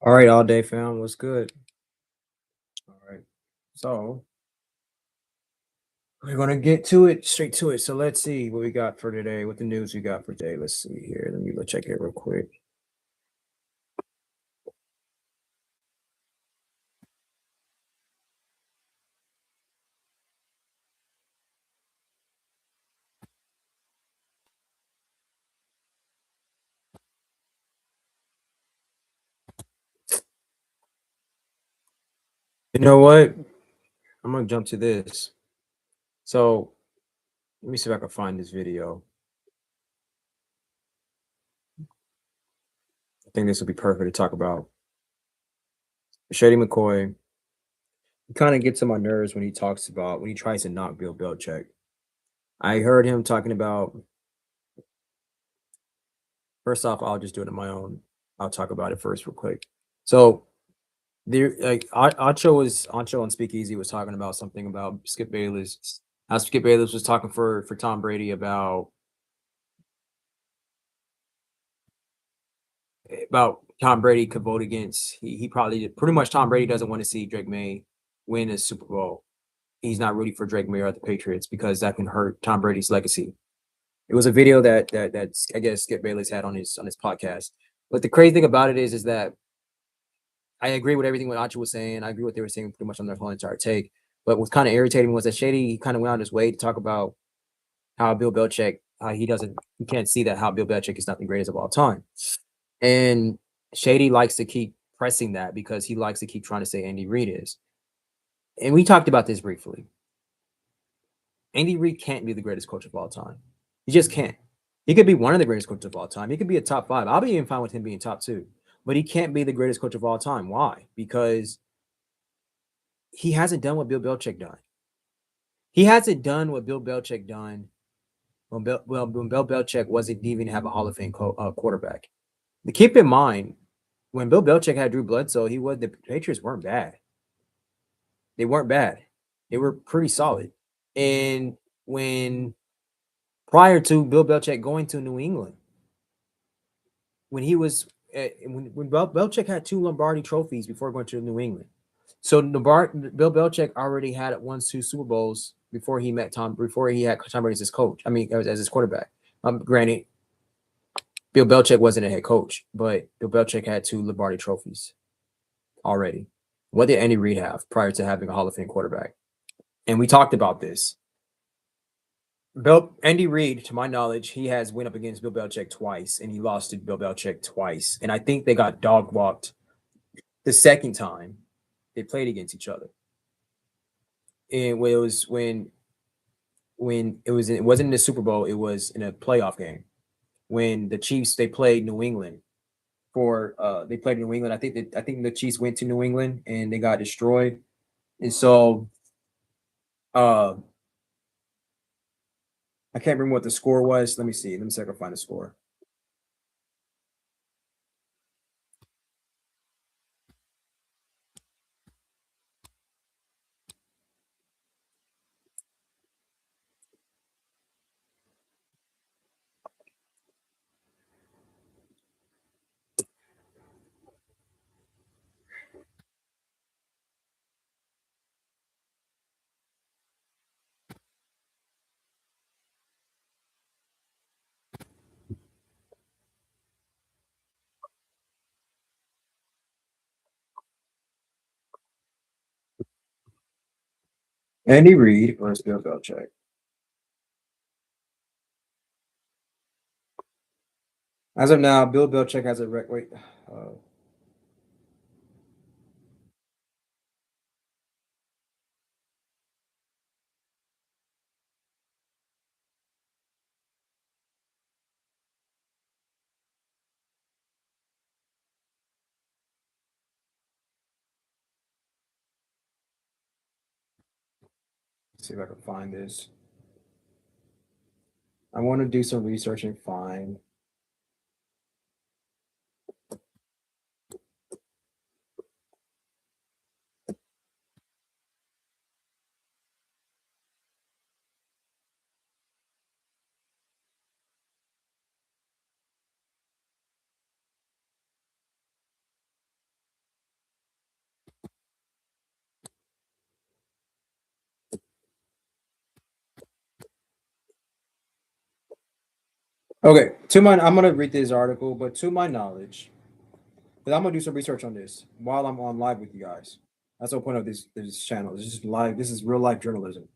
All right, all day fam. What's good? All right. So we're gonna get to it, straight to it. So let's see what we got for today, what the news we got for today. Let's see here. Let me go check it real quick. You know what? I'm gonna jump to this. So let me see if I can find this video. I think this will be perfect to talk about. Shady McCoy, he kind of gets on my nerves when he talks about when he tries to knock Bill Belichick. I heard him talking about first off, I'll just do it on my own. I'll talk about it first real quick. So there, like Acho on Speakeasy was talking about something about Skip Bayless. How Skip Bayless was talking for Tom Brady about Tom Brady could vote against. He probably pretty much Tom Brady doesn't want to see Drake May win a Super Bowl. He's not rooting for Drake May or the Patriots because that can hurt Tom Brady's legacy. It was a video that I guess Skip Bayless had on his podcast. But the crazy thing about it is that I agree with everything what Acho was saying. I agree with what they were saying pretty much on their whole entire take. But what's kind of irritating was that Shady kind of went out his way to talk about how Bill Belichick, he can't see that how Bill Belichick is not the greatest of all time. And Shady likes to keep pressing that because he likes to keep trying to say Andy Reid is. And we talked about this briefly. Andy Reid can't be the greatest coach of all time. He just can't. He could be one of the greatest coaches of all time. He could be a top five. I'll be even fine with him being top two. But he can't be the greatest coach of all time. Why? Because he hasn't done what Bill Belichick done. He hasn't done what Bill Belichick done when Bill Belichick wasn't even have a Hall of Fame quarterback. Keep in mind, when Bill Belichick had Drew Bledsoe, the Patriots weren't bad. They weren't bad. They were pretty solid. And when prior to Bill Belichick going to New England, when he was when Belichick had two Lombardi trophies before going to New England. So Bill Belichick already had won two Super Bowls before he had Tom Brady as his coach. I mean, as his quarterback. Granted, Bill Belichick wasn't a head coach, but Bill Belichick had two Lombardi trophies already. What did Andy Reid have prior to having a Hall of Fame quarterback? And we talked about this. Andy Reid, to my knowledge, he has went up against Bill Belichick twice, and he lost to Bill Belichick twice. And I think they got dog walked the second time they played against each other. And when it was it wasn't in the Super Bowl, it was in a playoff game when the Chiefs they played New England they played New England. I think the Chiefs went to New England and they got destroyed. And so uh I can't remember what the score was. Let me see. Let me see if I can find the score. Andy Reid versus Bill Belichick. As of now, Bill Belichick has a wait. Uh, let's see if I can find this. I want to do some research and find. Okay, I'm gonna read this article, but to my knowledge, because I'm gonna do some research on this while I'm on live with you guys. That's the point of this channel. This is live. This is real life journalism.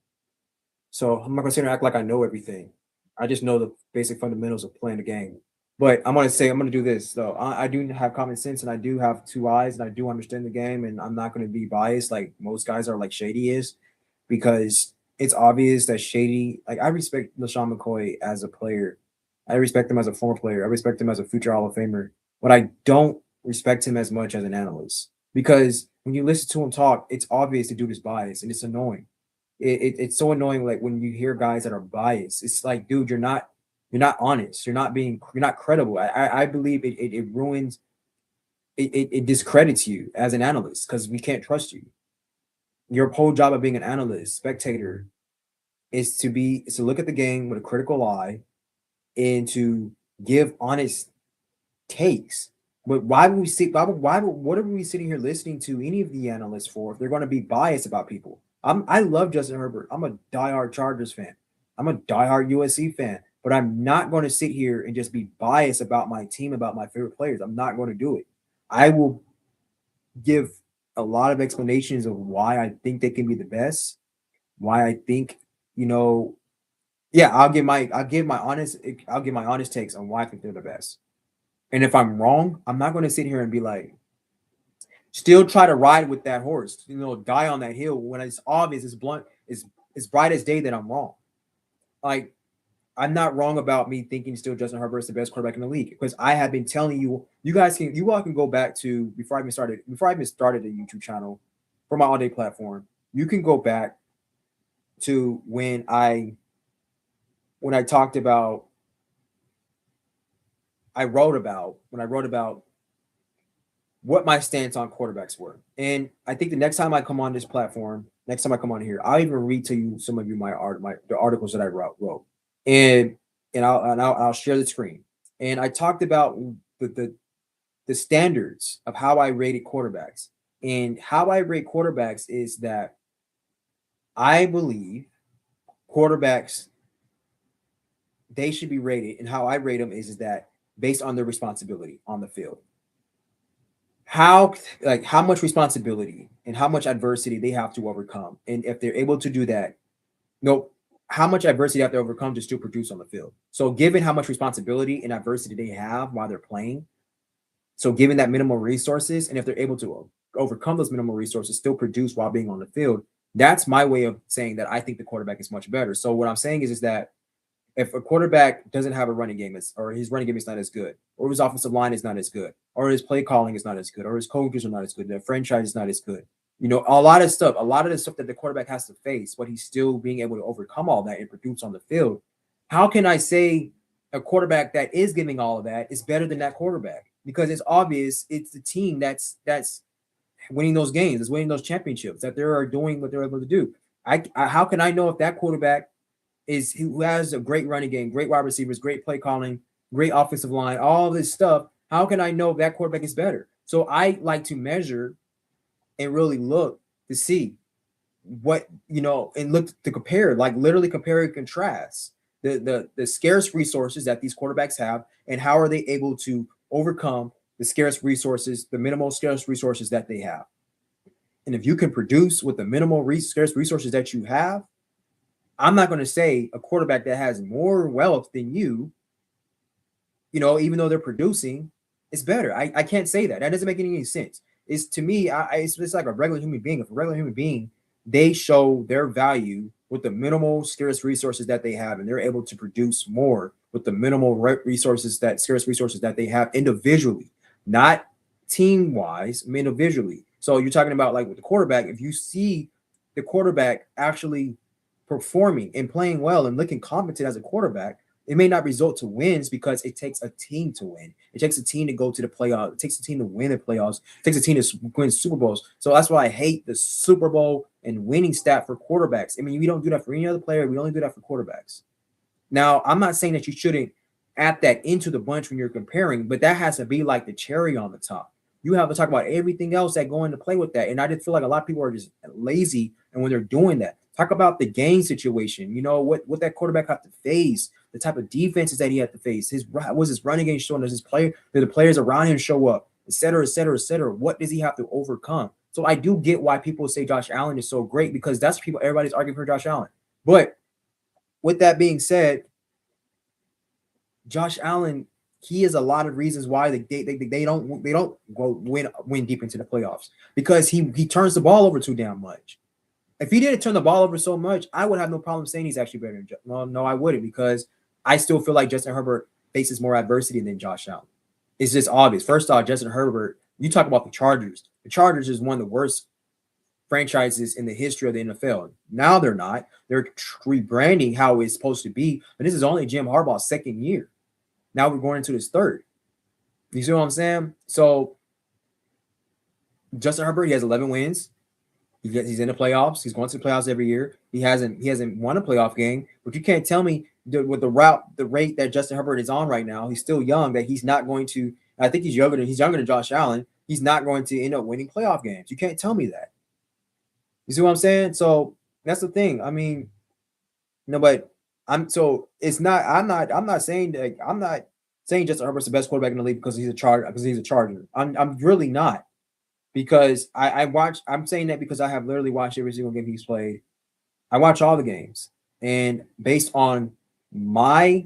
So I'm not gonna sit here and act like I know everything. I just know the basic fundamentals of playing the game. But I'm gonna do this though. I do have common sense and I do have two eyes and I do understand the game and I'm not gonna be biased like most guys are like Shady is, because it's obvious that Shady, like I respect LaShawn McCoy as a player. I respect him as a former player. I respect him as a future Hall of Famer. But I don't respect him as much as an analyst. Because when you listen to him talk, it's obvious the dude is biased and it's annoying. It's so annoying, like when you hear guys that are biased. It's like, dude, you're not honest. You're not credible. I believe it ruins it discredits you as an analyst because we can't trust you. Your whole job of being an analyst, spectator, is to look at the game with a critical eye and to give honest takes. But why would we see? What are we sitting here listening to any of the analysts for if they're going to be biased about people? I love Justin Herbert. I'm a diehard Chargers fan. I'm a diehard USC fan. But I'm not going to sit here and just be biased about my team, about my favorite players. I'm not going to do it. I will give a lot of explanations of why I think they can be the best. Why I think, you know, yeah, I'll give my honest takes on why I think they're the best. And if I'm wrong, I'm not going to sit here and be like, still try to ride with that horse, die on that hill when it's obvious, it's blunt, it's bright as day that I'm wrong. Like, I'm not wrong about me thinking still Justin Herbert is the best quarterback in the league because I have been telling you, you all can go back to before I even started the YouTube channel for my all day platform. You can go back to when I talked about when I wrote about what my stance on quarterbacks were. And I think the next time I come on this platform, next time I come on here, I'll even read to you some of you the articles that I wrote. And I'll share the screen. And I talked about the standards of how I rated quarterbacks. And how I rate quarterbacks is that I believe quarterbacks, they should be rated, and how I rate them is that based on their responsibility on the field. How much responsibility and how much adversity they have to overcome, and if they're able to do that, no, how much adversity they have to overcome to still produce on the field. So, given how much responsibility and adversity they have while they're playing, so given that minimal resources, and if they're able to overcome those minimal resources, still produce while being on the field, that's my way of saying that I think the quarterback is much better. So, what I'm saying is that if a quarterback doesn't have a running game, or his running game is not as good, or his offensive line is not as good, or his play calling is not as good, or his coaches are not as good, the franchise is not as good. A lot of the stuff that the quarterback has to face, but he's still being able to overcome all that and produce on the field. How can I say a quarterback that is giving all of that is better than that quarterback? Because it's obvious it's the team that's winning those games, is winning those championships, that they are doing what they're able to do. How can I know if that quarterback is who has a great running game, great wide receivers, great play calling, great offensive line, all this stuff? How can I know if that quarterback is better? So I like to measure and really look to see and look to compare, like literally compare and contrast the scarce resources that these quarterbacks have and how are they able to overcome the scarce resources, the minimal scarce resources that they have. And if you can produce with the minimal scarce resources that you have, I'm not going to say a quarterback that has more wealth than you, even though they're producing, is better. I can't say that. That doesn't make any sense. It's to me, it's like a regular human being. If a regular human being, they show their value with the minimal scarce resources that they have, and they're able to produce more with the minimal scarce resources that they have individually, not team wise, individually. So you're talking about like with the quarterback, if you see the quarterback actually performing and playing well and looking competent as a quarterback, it may not result to wins because it takes a team to win. It takes a team to go to the playoffs. It takes a team to win the playoffs. It takes a team to win Super Bowls. So that's why I hate the Super Bowl and winning stat for quarterbacks. I mean, we don't do that for any other player. We only do that for quarterbacks. Now, I'm not saying that you shouldn't add that into the bunch when you're comparing, but that has to be like the cherry on the top. You have to talk about everything else that go into play with that. And I just feel like a lot of people are just lazy. And when they're doing that, talk about the game situation. What that quarterback have to face, the type of defenses that he had to face, was his running game showing? Does his player, do the players around him show up, et cetera, et cetera, et cetera? What does he have to overcome? So I do get why people say Josh Allen is so great, because that's people, everybody's arguing for Josh Allen. But with that being said, Josh Allen, he has a lot of reasons why they don't go win deep into the playoffs, because he turns the ball over too damn much. If he didn't turn the ball over so much, I would have no problem saying he's actually better than well, no, I wouldn't, because I still feel like Justin Herbert faces more adversity than Josh Allen. It's just obvious. First off, Justin Herbert, you talk about the Chargers. The Chargers is one of the worst franchises in the history of the NFL. Now they're not. They're rebranding how it's supposed to be. But this is only Jim Harbaugh's second year. Now we're going into his third. You see what I'm saying? So Justin Herbert, he has 11 wins. He's in the playoffs. He's going to the playoffs every year. He hasn't won a playoff game, but you can't tell me with the rate that Justin Herbert is on right now. He's still young. That he's not going to. I think he's younger than Josh Allen. He's not going to end up winning playoff games. You can't tell me that. You see what I'm saying? So that's the thing. I mean, no, but it's not. I'm not saying that. I'm not saying Justin Herbert's the best quarterback in the league because he's a Charger. Because he's a Charger. I'm really not, because I watch. I'm saying that because I have literally watched every single game he's played. I watch all the games, and my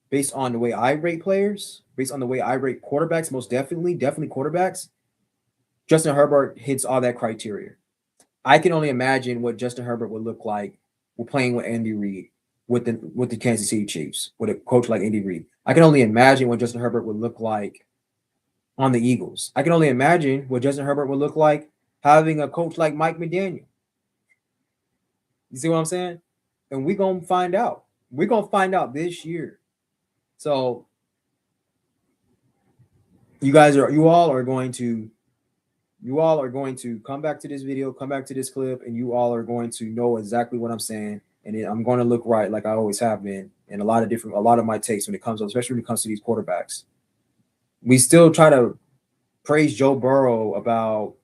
based on the way I rate players, based on the way I rate quarterbacks, most definitely quarterbacks, Justin Herbert hits all that criteria. I can only imagine what Justin Herbert would look like playing with Andy Reid with the Kansas City Chiefs, with a coach like Andy Reid. I can only imagine what Justin Herbert would look like on the Eagles. I can only imagine what Justin Herbert would look like having a coach like Mike McDaniel. You see what I'm saying? And we're gonna find out. We're gonna find out this year. So you all are going to come back to this video, come back to this clip, and you all are going to know exactly what I'm saying. And I'm going to look right, like I always have been, in a lot of my takes when it comes, especially when it comes to these quarterbacks. We still try to praise Joe Burrow about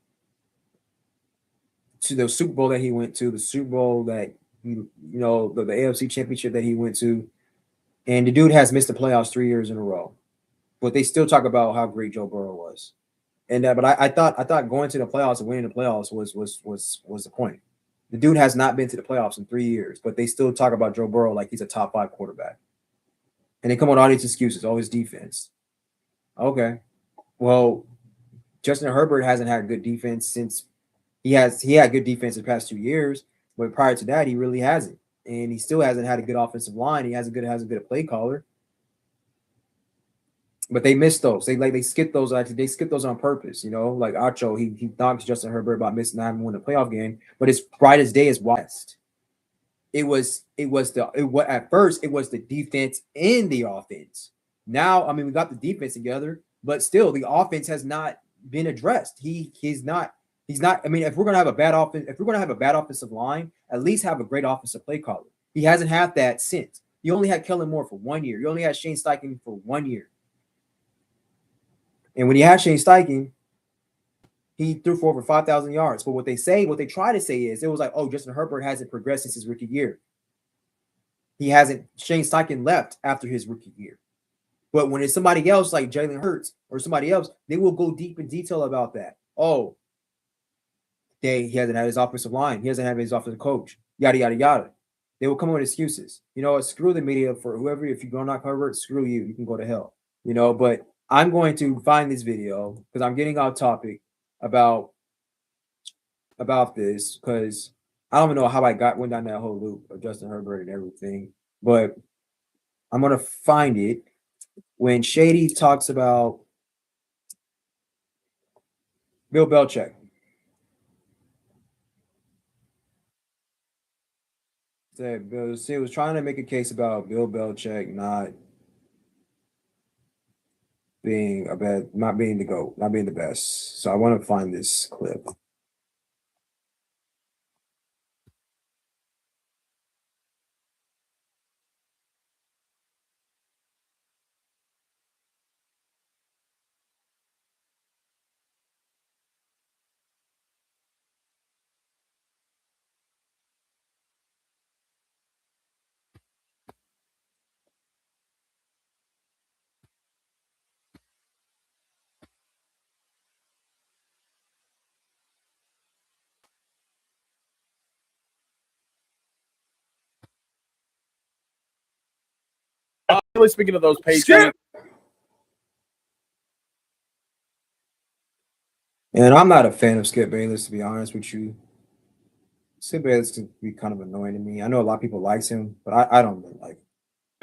to the Super Bowl that he went to, the Super Bowl that the AFC Championship that he went to, and the dude has missed the playoffs 3 years in a row. But they still talk about how great Joe Burrow was. And but I thought going to the playoffs and winning the playoffs was the point. The dude has not been to the playoffs in 3 years, but they still talk about Joe Burrow like he's a top 5 quarterback. And they come with all these excuses, all his defense. Okay, well, Justin Herbert hasn't had good defense since he had good defense the past 2 years, but prior to that, he really hasn't, and he still hasn't had a good offensive line. He hasn't good play caller. But they missed those. They skipped those. Actually, they skipped those on purpose. Like Acho, he knocks Justin Herbert about missing not having won the playoff game. But his brightest day is West. At first it was the defense and the offense. Now, I mean, we got the defense together, but still the offense has not been addressed. He's not. I mean, if we're gonna have a bad offensive line, at least have a great offensive play caller. He hasn't had that since. You only had Kellen Moore for 1 year. You only had Shane Steichen for 1 year. And when he had Shane Steichen, he threw for over 5,000 yards. But what they try to say is, it was like, oh, Justin Herbert hasn't progressed since his rookie year. Shane Steichen left after his rookie year. But when it's somebody else like Jalen Hurts or somebody else, they will go deep in detail about that. Oh, he hasn't had his offensive line. He hasn't had his offensive coach. Yada, yada, yada. They will come up with excuses. Screw the media for whoever. If you're going to knock Herbert, screw you. You can go to hell. But I'm going to find this video because I'm getting off topic about this, because I don't even know how I went down that whole loop of Justin Herbert and everything. But I'm going to find it when Shady talks about Bill Belichick. He was trying to make a case about Bill Belichick not being not being the GOAT, not being the best. So I want to find this clip. Speaking of those Patriots, and I'm not a fan of Skip Bayless, to be honest with you. Skip Bayless can be kind of annoying to me. I know a lot of people likes him, but I don't really like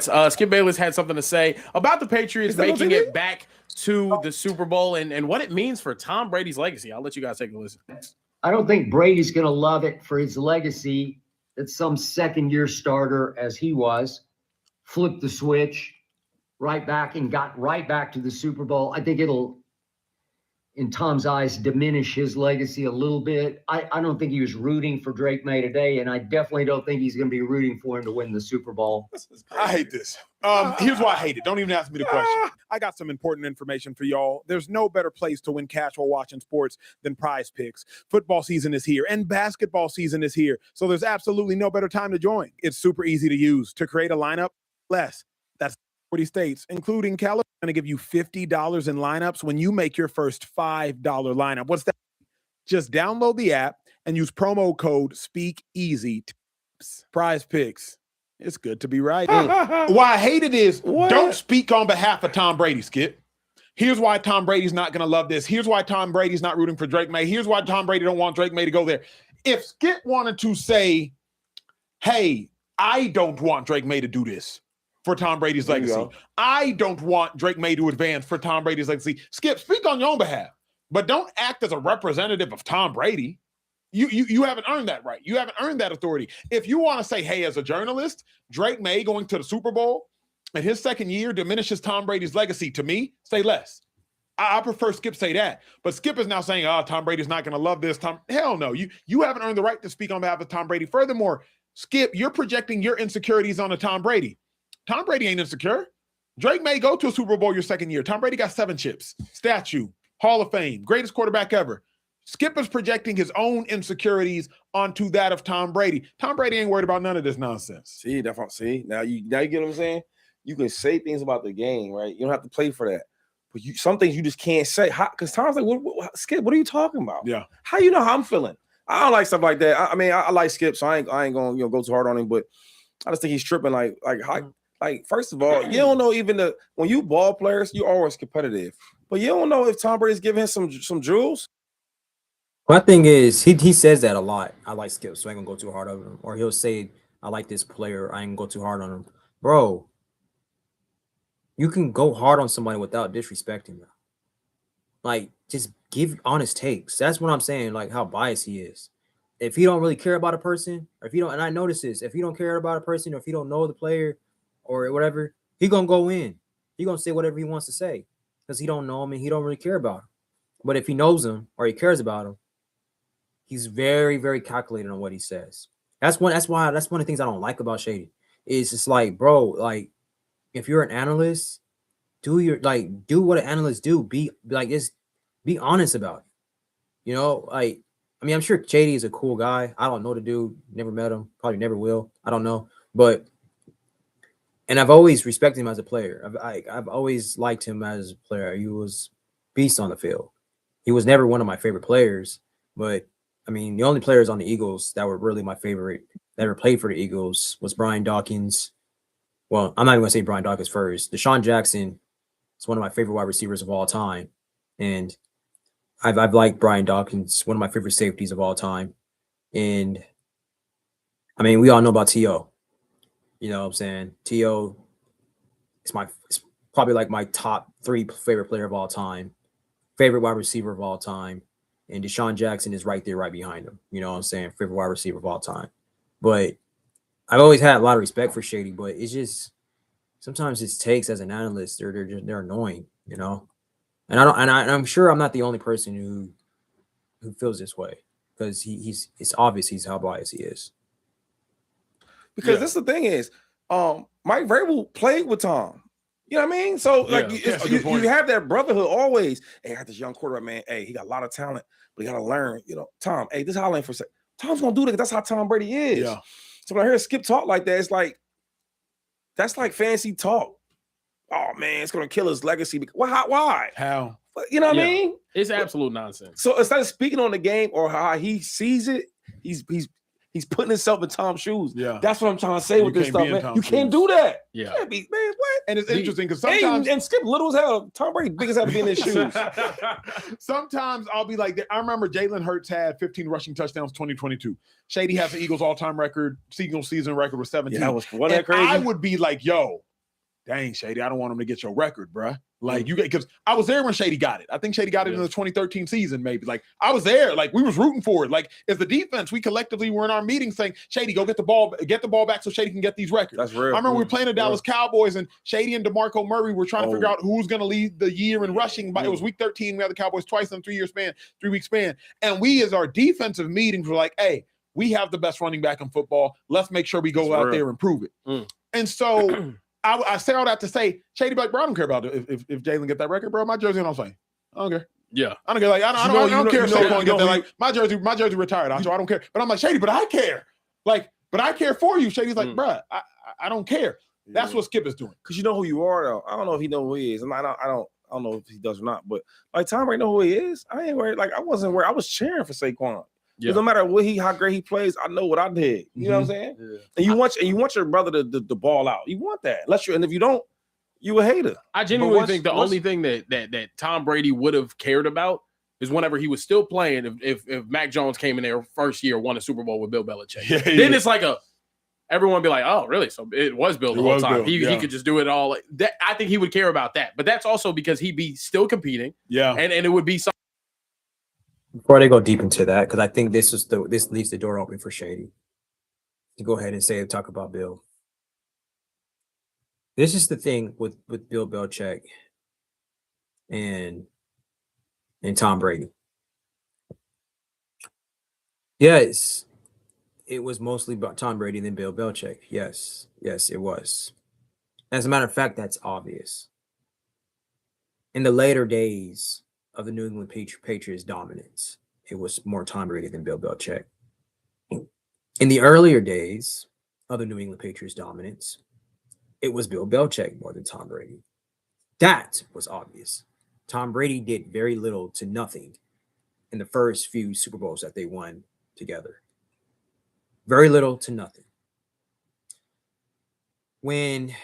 him. Skip Bayless had something to say about the Patriots making it back to the Super Bowl and what it means for Tom Brady's legacy. I'll let you guys take a listen. I don't think Brady's going to love it for his legacy that some second-year starter, as he was, flipped the switch right back and got right back to the Super Bowl. I think it'll, in Tom's eyes, diminish his legacy a little bit. I don't think he was rooting for Drake May today, and I definitely don't think he's going to be rooting for him to win the Super Bowl. I hate this. Here's why I hate it. Don't even ask me the question. I got some important information for y'all. There's no better place to win cash while watching sports than Prize Picks. Football season is here, and basketball season is here, so there's absolutely no better time to join. It's super easy to use. To create a lineup, less. That's 40 states, including California, going to give you $50 in lineups when you make your first $5 lineup. What's that? Just download the app and use promo code SpeakEasy. Prize Picks. It's good to be right. Why I hate it is don't speak on behalf of Tom Brady, Skip. Here's why Tom Brady's not going to love this. Here's why Tom Brady's not rooting for Drake May. Here's why Tom Brady don't want Drake May to go there. If Skip wanted to say, hey, I don't want Drake May to do this for Tom Brady's legacy. I don't want Drake May to advance for Tom Brady's legacy. Skip, speak on your own behalf, but don't act as a representative of Tom Brady. You haven't earned that right. You haven't earned that authority. If you want to say, hey, as a journalist, Drake May going to the Super Bowl in his second year diminishes Tom Brady's legacy, to me, say less. I prefer Skip say that. But Skip is now saying, oh, Tom Brady's not going to love this. Hell no. You haven't earned the right to speak on behalf of Tom Brady. Furthermore, Skip, you're projecting your insecurities onto Tom Brady. Tom Brady ain't insecure. Drake may go to a Super Bowl your second year. Tom Brady got 7 chips. Statue, Hall of Fame, greatest quarterback ever. Skip is projecting his own insecurities onto that of Tom Brady. Tom Brady ain't worried about none of this nonsense. See, that's what now you get what I'm saying? You can say things about the game, right? You don't have to play for that. But some things you just can't say. Because Tom's like, Skip, what are you talking about? Yeah. How you know how I'm feeling? I don't like stuff like that. I mean, I like Skip, so I ain't gonna go too hard on him, but I just think he's tripping like first of all, you don't know even when you ball players, you're always competitive. But you don't know if Tom Brady's giving him some jewels. My thing is, he says that a lot. I like Skip, so I ain't gonna go too hard on him. Or he'll say, I like this player, I ain't gonna go too hard on him. Bro, you can go hard on somebody without disrespecting them. Like, just give honest takes. That's what I'm saying, like how biased he is. If he don't really care about a person, or if you don't, and I notice this, if you don't care about a person, or if you don't know the player or whatever, he gonna go in. He gonna say whatever he wants to say because he don't know him and he don't really care about him. But if he knows him or he cares about him, he's very, very calculated on what he says. That's one of the things I don't like about Shady. Is it's like, bro, like if you're an analyst, do what an analyst do. Be honest about it. You know, like, I mean, I'm sure Shady is a cool guy. I don't know the dude, never met him, probably never will. I don't know. And I've always respected him as a player. I've always liked him as a player. He was beast on the field. He was never one of my favorite players, but I mean, the only players on the Eagles that were really my favorite that ever played for the Eagles was Brian Dawkins. Well, I'm not even going to say Brian Dawkins first. Deshaun Jackson is one of my favorite wide receivers of all time. And I've liked Brian Dawkins, one of my favorite safeties of all time. And I mean, we all know about T.O. You know what I'm saying? T.O. is probably like my top 3 favorite player of all time, favorite wide receiver of all time. And Deshaun Jackson is right there, right behind him. You know what I'm saying? Favorite wide receiver of all time. But I've always had a lot of respect for Shady, but it's just sometimes his takes as an analyst, they're annoying, you know. And I'm sure I'm not the only person who feels this way because it's obvious he's how biased he is. Because this the thing is, Mike Vrabel played with Tom. You know what I mean? So like you have that brotherhood always. Hey, I got this young quarterback, man. Hey, he got a lot of talent, but he got to learn. You know, Tom. Hey, this hollering for a second. Tom's gonna do that. That's how Tom Brady is. Yeah. So when I hear Skip talk like that, it's like that's like fancy talk. Oh man, it's gonna kill his legacy. Why? How? You know what I mean? It's absolute nonsense. So instead of speaking on the game or how he sees it, he's He's putting himself in Tom's shoes. Yeah. That's what I'm trying to say with this can't stuff, be in man. Tom's You can't shoes. do that. Yeah. You can't be, man, what? And it's interesting because sometimes and Skip little as hell. Tom Brady big as hell to be in his shoes. sometimes I'll be like, I remember Jalen Hurts had 15 rushing touchdowns 2022. Shady has the Eagles all-time record, Eagles season record with 17. Yeah, wasn't that crazy? I would be like, yo, dang, Shady, I don't want him to get your record, bruh. Like, you get, because I was there when Shady got it. I think Shady got it in the 2013 season, maybe. Like, I was there. Like, we was rooting for it. Like, as the defense, we collectively were in our meeting saying, Shady, go get the ball back so Shady can get these records. That's real. I remember we were playing the Dallas Cowboys, and Shady and DeMarco Murray were trying to figure out who's going to lead the year in rushing. It was week 13. We had the Cowboys twice in a 3-week span. And we, as our defensive meetings, were like, hey, we have the best running back in football. Let's make sure we go out there and prove it. And so I say all that to say, Shady, like, bro, I don't care about it. If Jalen get that record, bro, my jersey, I'm saying, I don't care. Yeah, I don't care. Like, I don't care if Saquon get that. Like, my jersey retired, so I don't care. But I'm like, Shady, but I care. Like, but I care for you. Shady's like, bro, I don't care. That's what Skip is doing. Because you know who you are, though. I don't know if he know who he is, and I don't know if he does or not. But like Tom Brady know who he is. I ain't worried. Like I wasn't worried. I was cheering for Saquon. Yeah. No matter how great he plays, I know what I did. You know what I'm saying? Yeah. And you want your brother to ball out. You want that. And if you don't, you a hater. I genuinely think the only thing that Tom Brady would have cared about is whenever he was still playing. If Mac Jones came in there first year, won a Super Bowl with Bill Belichick, then it's like everyone be like, oh, really? So it was Bill the whole time. He could just do it all. That I think he would care about that, but that's also because he'd be still competing. Yeah, and it would be something. Before they go deep into that, because I think this leaves the door open for Shady to go ahead and talk about Bill. This is the thing with Bill Belichick and Tom Brady. Yes, it was mostly about Tom Brady than Bill Belichick. Yes, it was. As a matter of fact, that's obvious. In the later days of the New England Patriots dominance, it was more Tom Brady than Bill Belichick. In the earlier days of the New England Patriots dominance, it was Bill Belichick more than Tom Brady. That was obvious. Tom Brady did very little to nothing in the first few Super Bowls that they won together. Very little to nothing. When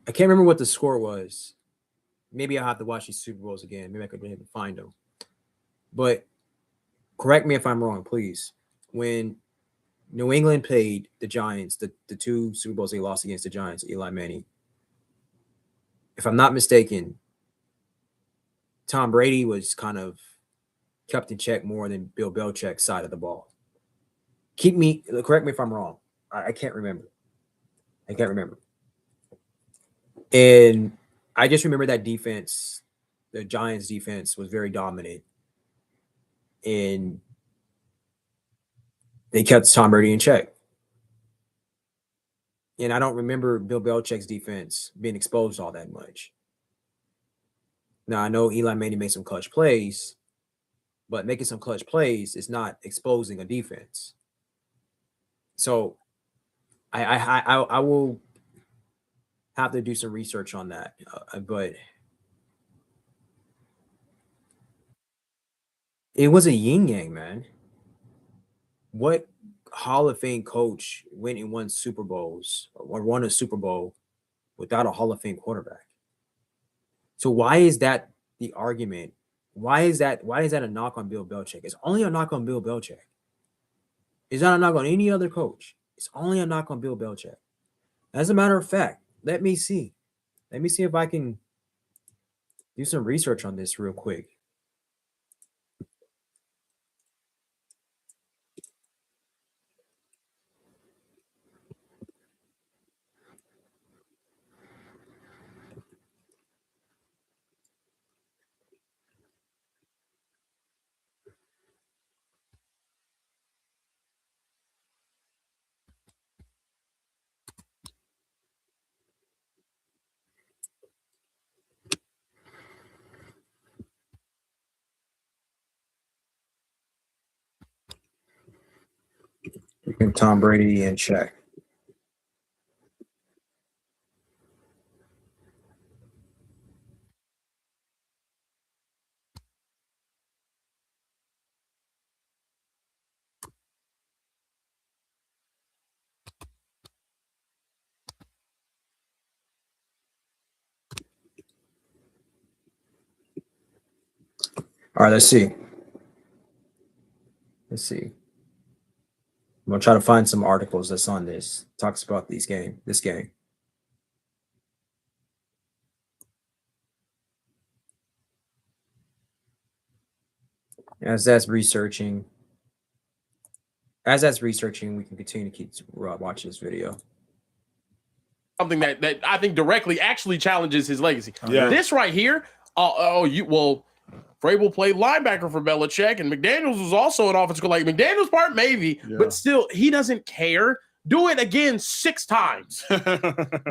I can't remember what the score was. Maybe I'll have to watch these Super Bowls again. Maybe I could even find them. But correct me if I'm wrong, please. When New England played the Giants, the two Super Bowls they lost against the Giants, Eli Manning, if I'm not mistaken, Tom Brady was kind of kept in check more than Bill Belichick's side of the ball. Correct me if I'm wrong. I can't remember. And I just remember that defense, the Giants defense was very dominant. And they kept Tom Brady in check. And I don't remember Bill Belichick's defense being exposed all that much. Now, I know Eli Manning made some clutch plays, but making some clutch plays is not exposing a defense. So I will have to do some research on that. But it was a yin-yang, man. What Hall of Fame coach went and won Super Bowls or won a Super Bowl without a Hall of Fame quarterback? So why is that the argument? Why is that a knock on Bill Belichick? It's only a knock on Bill Belichick. It's not a knock on any other coach. It's only a knock on Bill Belichick. As a matter of fact, let me see if I can do some research on this real quick. Tom Brady in check. All right, let's see. Let's see. I'm gonna try to find some articles that's on this. Talks about this game. As that's researching, we can continue to keep watching this video. Something that I think directly actually challenges his legacy. Yeah. This right here, Vrabel played linebacker for Belichick, and McDaniels was also an offensive coordinator. Like McDaniels part, maybe, but still, he doesn't care. Do it again 6 times.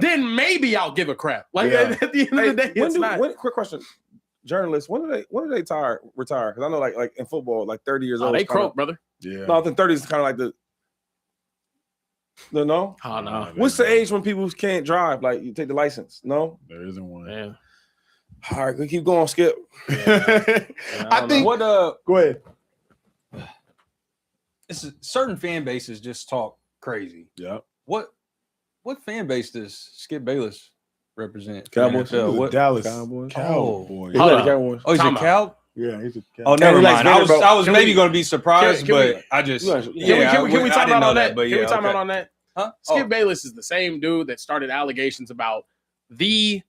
Then maybe I'll give a crap. Like at the end of the day, it's not. Quick question. Journalists, when do they retire? Because I know like in football, like 30 years old. They croak, brother. Yeah. No, I think 30 is kind of like no. Oh no. What's the age when people can't drive? Like you take the license? No, there isn't one. Yeah. All right, we keep going, Skip. I think. What Go ahead. certain fan bases just talk crazy. Yeah. What fan base does Skip Bayless represent? Cowboys. What? Dallas Cowboys. Cowboys. Hold on. Cowboys. Oh, he's a Cow? Yeah, he's a Cowboys. Oh, never he likes mind. I Vanderbilt. was Can maybe we- going to be surprised, can we- but I just Can Can we time out on that? But Can we time okay. out on that? Huh? Skip Bayless is the same dude that started allegations about the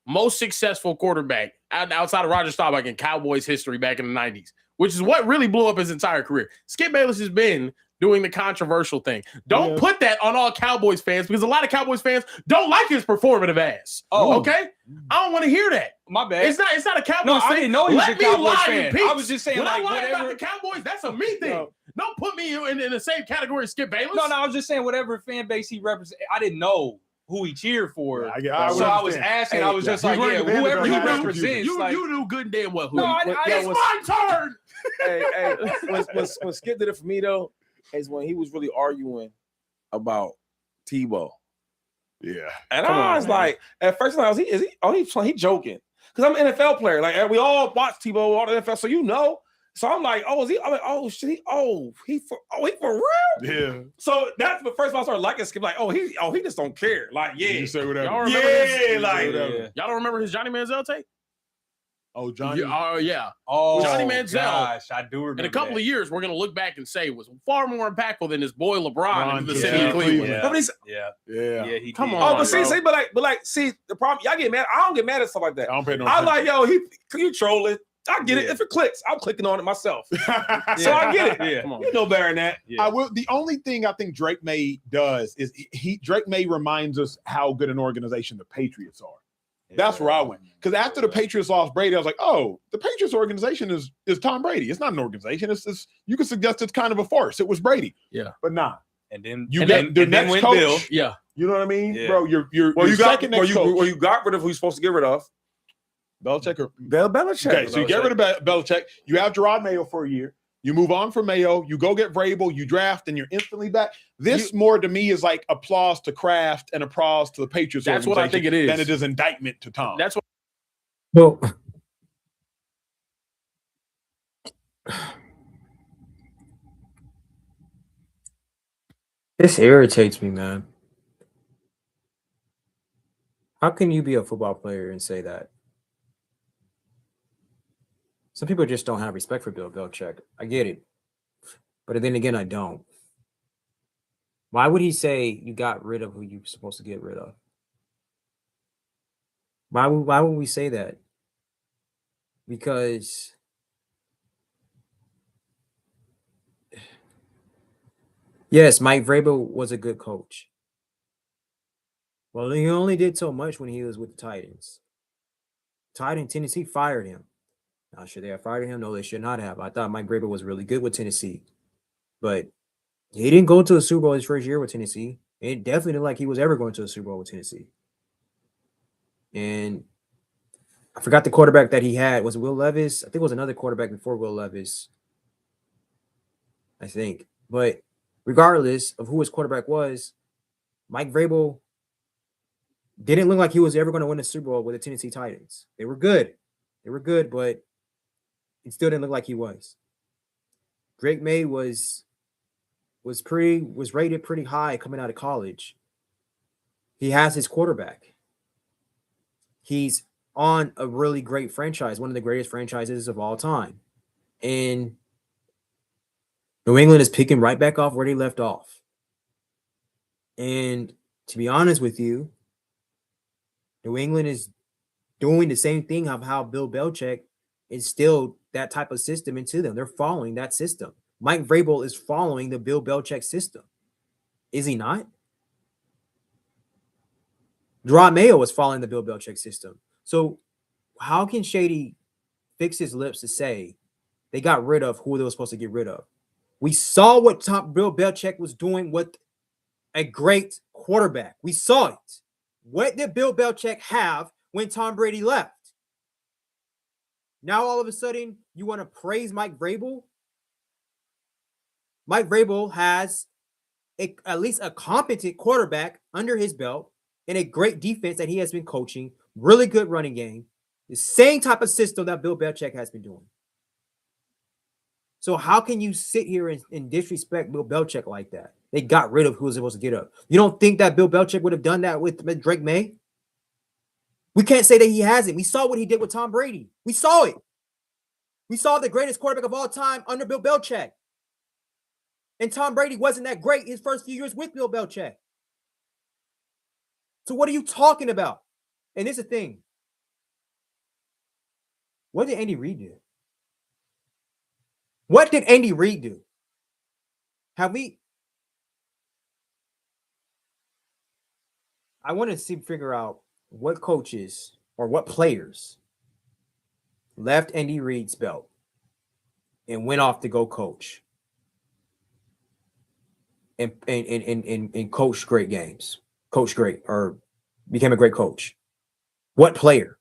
most successful quarterback outside of Roger Staubach in Cowboys history back in the 90s, which is what really blew up his entire career. Skip Bayless has been doing the controversial thing. Don't put that on all Cowboys fans because a lot of Cowboys fans don't like his performative ass. Oh. Okay? I don't want to hear that. My bad. It's not a Cowboys No, thing. I didn't know he was Let a me Cowboys lie fan. in peace. I was just saying, when like, I lie whatever. about the Cowboys, that's a me thing. No. Don't put me in the same category as Skip Bayless. No, I was just saying whatever fan base he represents. I didn't know who he cheered for. Yeah, so I was understand. asking. I was just He's like, wearing yeah, the whoever he Vanderbilt hat. represents. You knew good and damn well who. No, It's my turn. Hey, when Skip did it for me though, is when he was really arguing about Tebow. Yeah. And I was like, at first I was, he joking. Because I'm an NFL player. Like we all watch Tebow, all the NFL, so you know. So I'm like, oh, is he? I'm like, oh shit, he for real? Yeah. So that's the first time I started liking Skip. Like, he just don't care. Like, yeah, You say whatever. Y'all remember his, Yeah. Y'all don't remember his Johnny Manziel tape? Oh, Johnny. Yeah. Oh, Johnny Manziel. Gosh, I do remember. In a couple of years, we're gonna look back and say was far more impactful than his boy LeBron in the Yeah. city of Cleveland. Yeah. Nobody's. Yeah. He Come did. on, Oh, but see, bro. see, the problem, y'all get mad. I don't get mad at stuff like that. I don't pay no I'm like, attention. you trolling. I get it. Yeah. If it clicks, I'm clicking on it myself. So Yeah. I get it. Yeah. Come on. You know better than that. Yeah. I will. The only thing I think Drake May does is Drake May reminds us how good an organization the Patriots are. That's where I went. Because after the Patriots lost Brady, I was like, oh, the Patriots organization is Tom Brady. It's not an organization. It's you could suggest it's kind of a farce. It was Brady. Yeah. But nah. And then You And got then- the and then next went coach. Bill. Yeah. You know what I mean? Yeah. Bro, you're Well, you got second next coach. you got rid of who you're supposed to get rid of. Belichick or Belichick. okay, so you get rid of Belichick. You have Gerard Mayo for a year. You move on from Mayo. You go get Vrabel. You draft, and you're instantly back. This more to me is like applause to Kraft and applause to the Patriots. That's what I organization think it is. Than it is indictment to Tom. That's what Well, this irritates me, man. How can you be a football player and say that? Some people just don't have respect for Bill Belichick. I get it. But then again, I don't. Why would he say you got rid of who you're supposed to get rid of? Why would we say that? Because yes, Mike Vrabel was a good coach. Well, he only did so much when he was with the Titans. Tennessee fired him. Now, should they have fired him? No, they should not have. I thought Mike Vrabel was really good with Tennessee, but he didn't go to a Super Bowl his first year with Tennessee. It definitely didn't like he was ever going to a Super Bowl with Tennessee. And I forgot the quarterback that he had. Was it Will Levis? I think it was another quarterback before Will Levis. I think. But regardless of who his quarterback was, Mike Vrabel didn't look like he was ever going to win a Super Bowl with the Tennessee Titans. They were good. But it still didn't look like he was. Drake May was rated pretty high coming out of college. He has his quarterback. He's on a really great franchise, one of the greatest franchises of all time. And New England is picking right back off where they left off. And to be honest with you, New England is doing the same thing of how Bill Belichick instilled that type of system into them. They're following that system. Mike Vrabel is following the Bill Belichick system. Is he not? Jerome Mayo is following the Bill Belichick system. So how can Shady fix his lips to say they got rid of who they were supposed to get rid of? We saw what Bill Belichick was doing with a great quarterback. We saw it. What did Bill Belichick have when Tom Brady left? Now all of a sudden you want to praise Mike Vrabel? Mike Vrabel has at least a competent quarterback under his belt and a great defense that he has been coaching, really good running game, the same type of system that Bill Belichick has been doing. So how can you sit here and disrespect Bill Belichick like that? They got rid of who was supposed to get up. You don't think that Bill Belichick would have done that with Drake May? We can't say that he hasn't. We saw what he did with Tom Brady. We saw it. We saw the greatest quarterback of all time under Bill Belichick. And Tom Brady wasn't that great his first few years with Bill Belichick. So what are you talking about? And here's the thing. What did Andy Reid do? What did Andy Reid do? I want to figure out what coaches or what players left Andy Reid's belt and went off to go coach and coach great games, coach great, or became a great coach. What player?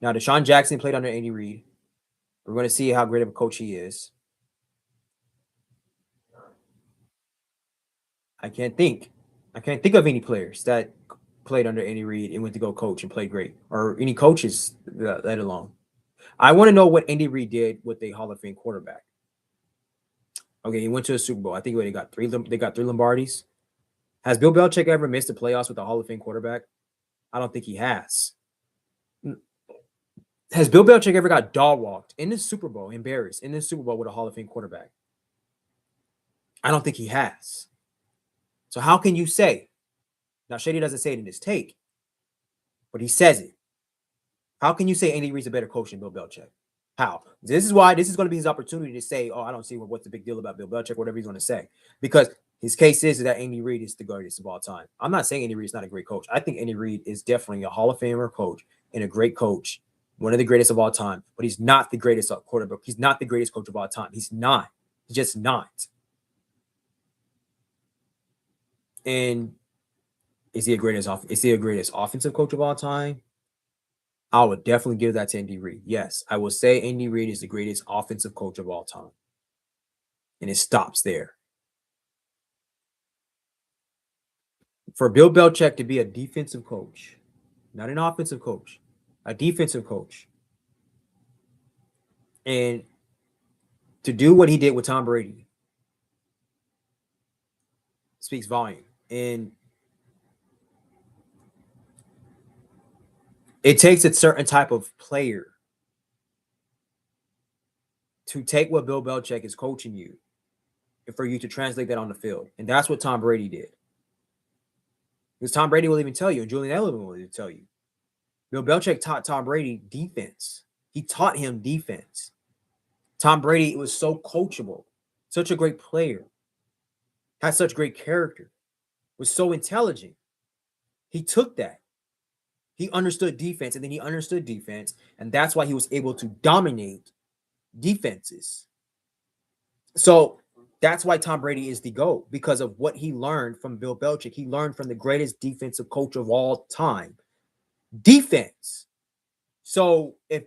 Now, Deshaun Jackson played under Andy Reid. We're going to see how great of a coach he is. I can't think of any players that played under Andy Reid and went to go coach and played great, or any coaches, let alone. I want to know what Andy Reid did with a Hall of Fame quarterback. Okay, he went to a Super Bowl. I think they got three Lombardis. Has Bill Belichick ever missed the playoffs with a Hall of Fame quarterback? I don't think he has. Has Bill Belichick ever got dog walked in the Super Bowl, embarrassed in the Super Bowl with a Hall of Fame quarterback? I don't think he has. So how can you say? Now, Shady doesn't say it in his take, but he says it. How can you say Andy Reid's a better coach than Bill Belichick? How? This is going to be his opportunity to say, oh, I don't see what's the big deal about Bill Belichick, whatever he's going to say. Because his case is that Andy Reid is the greatest of all time. I'm not saying Andy Reid is not a great coach. I think Andy Reid is definitely a Hall of Famer coach and a great coach, one of the greatest of all time. But he's not the greatest quarterback. He's not the greatest coach of all time. He's not. He's just not. And is he a greatest offensive coach of all time? I would definitely give that to Andy Reid. Yes, I will say Andy Reid is the greatest offensive coach of all time. And it stops there. For Bill Belichick to be a defensive coach, not an offensive coach, a defensive coach, and to do what he did with Tom Brady speaks volume. And it takes a certain type of player to take what Bill Belichick is coaching you and for you to translate that on the field. And that's what Tom Brady did. Because Tom Brady will even tell you, and Julian Edelman will even tell you, Bill Belichick taught Tom Brady defense. He taught him defense. Tom Brady was so coachable, such a great player, had such great character, was so intelligent. He took that. He understood defense, and then he understood defense, and that's why he was able to dominate defenses. So that's why Tom Brady is the GOAT, because of what he learned from Bill Belichick. He learned from the greatest defensive coach of all time. Defense. So if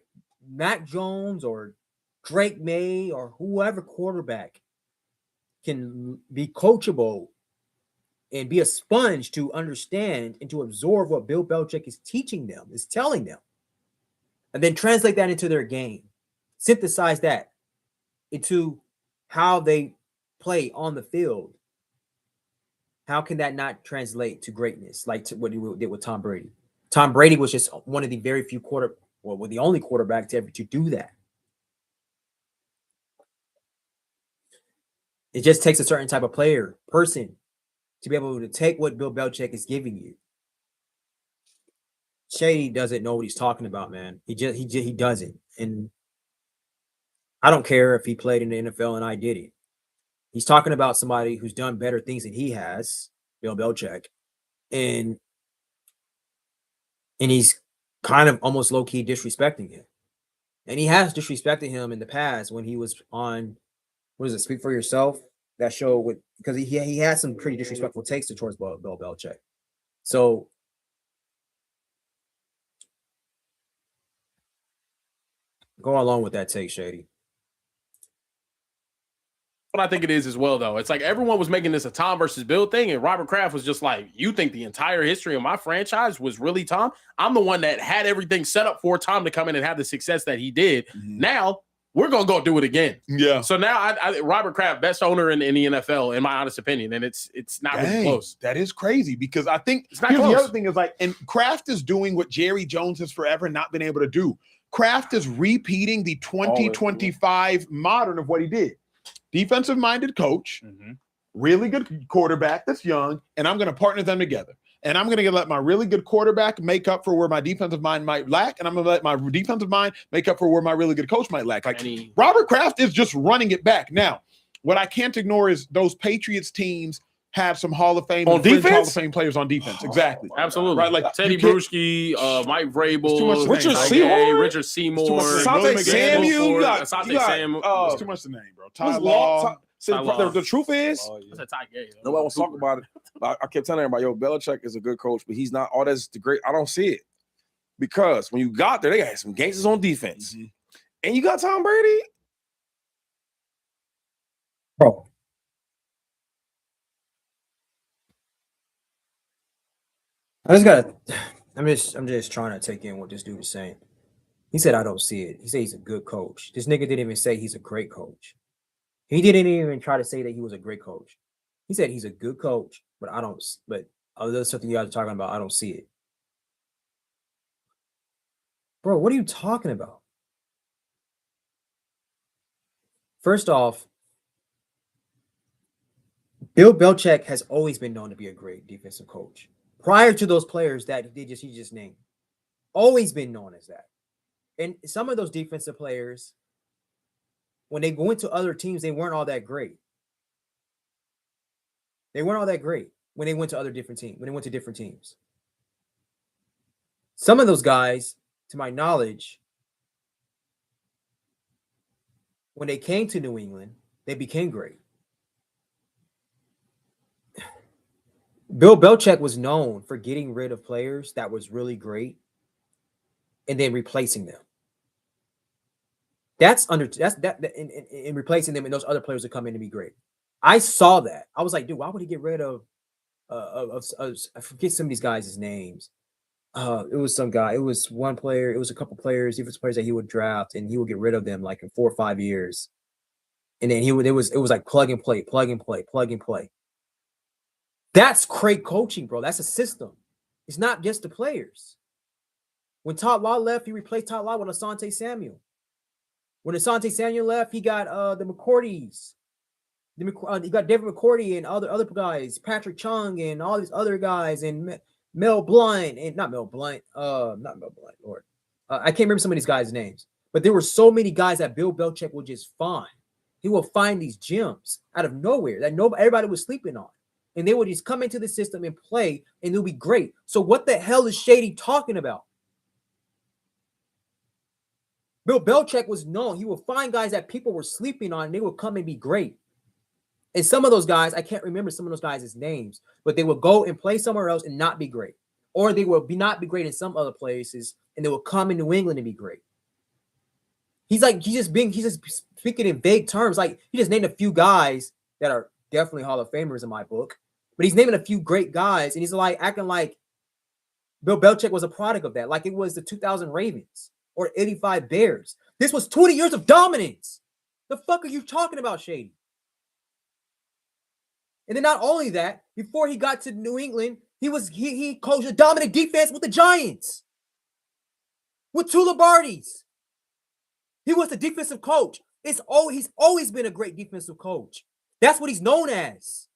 Mac Jones or Drake May or whoever quarterback can be coachable and be a sponge to understand and to absorb what Bill Belichick is teaching them, is telling them, and then translate that into their game, synthesize that into how they play on the field, how can that not translate to greatness like to what he did with Tom Brady? Tom Brady was just one of the very few the only quarterback to ever to do that. It just takes a certain type of person to be able to take what Bill Belichick is giving you. Shady doesn't know what he's talking about, man. He doesn't. And I don't care if he played in the NFL and I did it. He's talking about somebody who's done better things than he has, Bill Belichick. And he's kind of almost low-key disrespecting him. And he has disrespected him in the past when he was on, what is it, Speak for Yourself? That show with, because he had some pretty disrespectful takes towards Bill Belichick. So go along with that take, Shady. What I think it is as well, though. It's like everyone was making this a Tom versus Bill thing, and Robert Kraft was just like, you think the entire history of my franchise was really Tom? I'm the one that had everything set up for Tom to come in and have the success that he did. Mm-hmm. Now, we're going to go do it again. Yeah. So now, Robert Kraft, best owner in the NFL, in my honest opinion, and it's not really close. That is crazy because I think it's not close. The other thing is like, and Kraft is doing what Jerry Jones has forever not been able to do. Kraft is repeating the 2025 modern of what he did. Defensive-minded coach, really good quarterback that's young, and I'm going to partner them together. And I'm going to let my really good quarterback make up for where my defensive mind might lack, and I'm going to let my defensive mind make up for where my really good coach might lack. Like Robert Kraft is just running it back. Now, what I can't ignore is those Patriots teams have some Hall of Fame on defense, Hall of Fame players on defense. Exactly, absolutely. Right, like Teddy Bruschi, Mike Vrabel, Richard Seymour, Asante Samuel. It's too much to name, bro. Ty Law. The truth is, nobody wants to talk about it. I kept telling everybody, yo, Belichick is a good coach, but he's not all that's the great. I don't see it because when you got there, they had some gangsters on defense, and you got Tom Brady, bro. I'm just trying to take in what this dude is saying. He said, I don't see it. He said he's a good coach. This nigga didn't even say he's a great coach. He didn't even try to say that he was a great coach. He said he's a good coach, but other stuff that you guys are talking about, I don't see it. Bro, what are you talking about? First off, Bill Belichick has always been known to be a great defensive coach. Prior to those players that he just named. Always been known as that. And some of those defensive players, when they go into other teams, they weren't all that great. They weren't all that great when they went to different teams. Some of those guys, to my knowledge, when they came to New England, they became great. Bill Belichick was known for getting rid of players that was really great and then replacing them. In replacing them and those other players that come in to be great. I saw that. I was like, dude, why would he get rid of I forget some of these guys' names. It was some guy. It was one player. It was a couple players, defensive players that he would draft, and he would get rid of them like in 4 or 5 years. And then it was like plug and play. That's great coaching, bro. That's a system. It's not just the players. When Todd Law left, he replaced Todd Law with Asante Samuel. When Asante Samuel left, he got the McCourties. He got David McCourty and other guys, Patrick Chung and all these other guys, and Mel Blount, and not Mel Blount, Lord. I can't remember some of these guys' names, but there were so many guys that Bill Belichick would just find. He will find these gems out of nowhere that everybody was sleeping on. And they would just come into the system and play, and it'll be great. So what the hell is Shady talking about? Bill Belichick was known. He would find guys that people were sleeping on, and they would come and be great. And some of those guys, I can't remember some of those guys' names, but they would go and play somewhere else and not be great. Or they will not be great in some other places, and they will come in New England and be great. He's just speaking in vague terms. Like, he just named a few guys that are definitely Hall of Famers in my book, but he's naming a few great guys, and he's like acting like Bill Belichick was a product of that, like it was the 2000 Ravens or 85 Bears. This was 20 years of dominance. The fuck are you talking about, Shady? And then not only that, before he got to New England, he coached a dominant defense with the Giants, with two Lombardis. He was the defensive coach. He's always been a great defensive coach. That's what he's known as.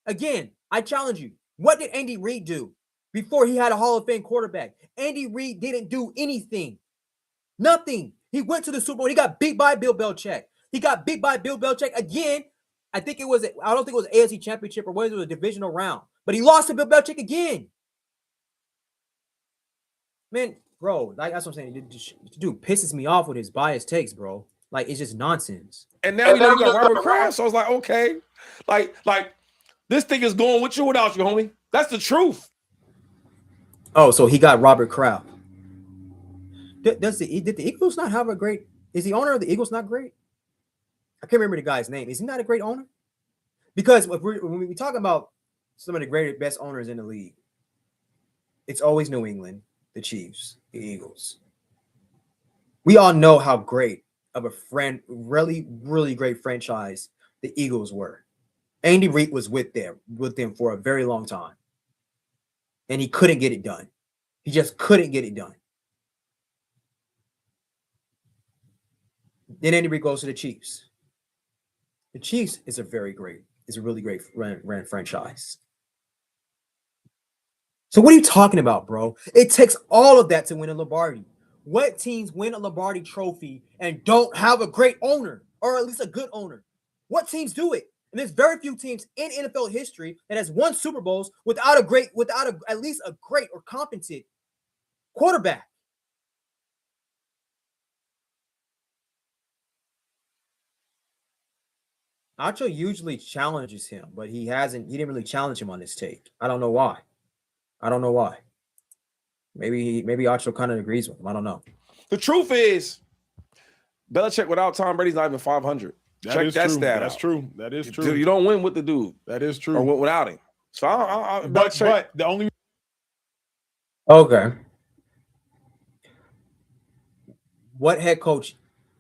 Again, I challenge you. What did Andy Reid do before he had a Hall of Fame quarterback? Andy Reid didn't do anything. Nothing. He went to the Super Bowl. He got beat by Bill Belichick. Again. I don't think it was AFC Championship or whether it was a divisional round. But he lost to Bill Belichick again. Man, bro, like that's what I'm saying. Dude pisses me off with his biased takes, bro. Like, it's just nonsense. And now we got Robert Kraft, so I was like, okay. Like this thing is going with you without you, homie. That's the truth. Oh, so he got Robert Kraft. Did the Eagles not have a great? Is the owner of the Eagles not great? I can't remember the guy's name. Is he not a great owner? Because when we talk about some of the best owners in the league, it's always New England, the Chiefs, the Eagles. We all know how great of a really, really great franchise the Eagles were. Andy Reid was with them for a very long time. And he couldn't get it done. He just couldn't get it done. Then Andy Reid goes to the Chiefs. The Chiefs is a really great ran franchise. So what are you talking about, bro? It takes all of that to win a Lombardi. What teams win a Lombardi trophy and don't have a great owner, or at least a good owner? What teams do it? And there's very few teams in NFL history that has won Super Bowls without at least a great or competent quarterback. Acho usually challenges him, but he didn't really challenge him on this take. I don't know why. Maybe Acho kind of agrees with him. I don't know. The truth is, Belichick without Tom Brady's not even 500. Check that stat out. That's true. That is true. You don't win with the dude. That is true. Or without him. So but the only Okay. What head coach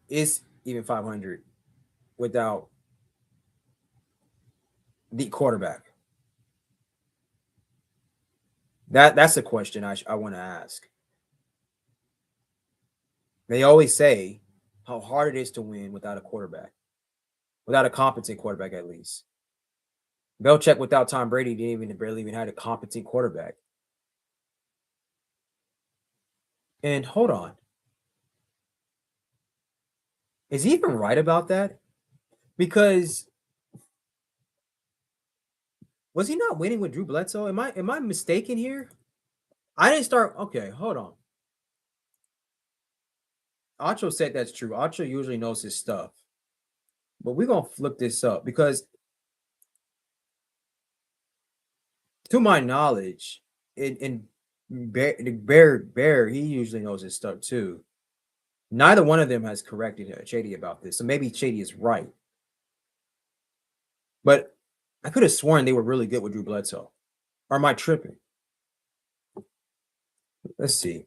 is even 500 without the quarterback? That's a question I want to ask. They always say how hard it is to win without a quarterback, without a competent quarterback at least. Belichick without Tom Brady barely even had a competent quarterback. And hold on. Is he even right about that? Because was he not winning with Drew Bledsoe? Am I mistaken here? I didn't start. Okay, hold on. Acho said that's true. Acho usually knows his stuff. But we're going to flip this up because to my knowledge, Bear, he usually knows his stuff too. Neither one of them has corrected Shady about this. So maybe Shady is right. But I could have sworn they were really good with Drew Bledsoe. Or am I tripping? Let's see.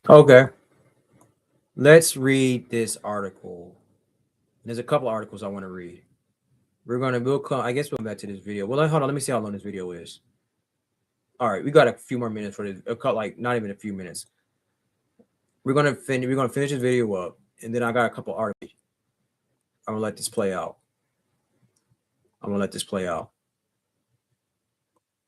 Okay. Let's read this article. There's a couple articles I want to read. We'll come. I guess we'll come back to this video. Well, hold on. Let me see how long this video is. All right, we got a few more minutes for this. Like not even a few minutes. We're gonna finish this video up, and then I got a couple articles. I'm gonna let this play out. The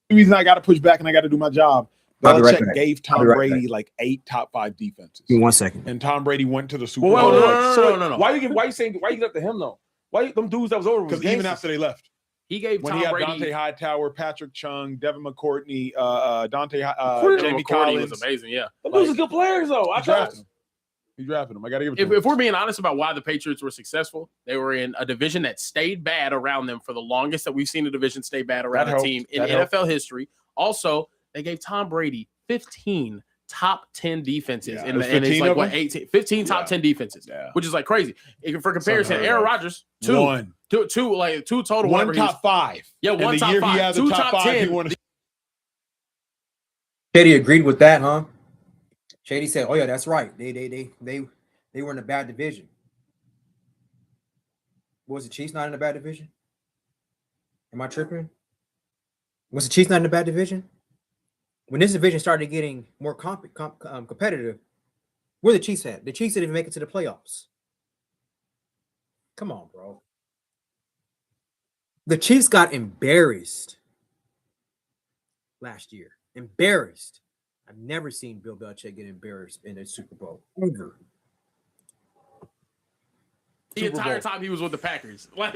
reason I got to push back and I got to do my job. Belichick gave Tom Brady like 8 top 5 defenses. Give me 1 second. And Tom Brady went to the Super Bowl. No. Why you get up to him though? Why them dudes that was over? Because even after they left. He gave when Tom he had Brady. Dante Hightower, Patrick Chung, Devin McCourtney, Jamie McCourty Collins. was amazing. Yeah, Those are good players, though. He drafted him. He drafted him. I got to give it to him. If we're being honest about why the Patriots were successful, they were in a division that stayed bad around them for the longest that we've seen a division stay bad around a team in NFL history. Also, they gave Tom Brady 15 top 10 defenses and it's like what 15 top 10 defenses, which is like crazy. For comparison, Aaron Rodgers, two total. One top 5. Yeah, one top 5. He has two a top 5. 10. He won Shady agreed with that, huh? Shady said, "Oh yeah, that's right. They were in a bad division. Was the Chiefs not in a bad division? Am I tripping? Was the Chiefs not in a bad division? When this division started getting more competitive, where the Chiefs at? The Chiefs didn't even make it to the playoffs. Come on, bro. The Chiefs got embarrassed last year. Embarrassed. I've never seen Bill Belichick get embarrassed in a Super Bowl. Ever. The entire time he was with the Packers. And one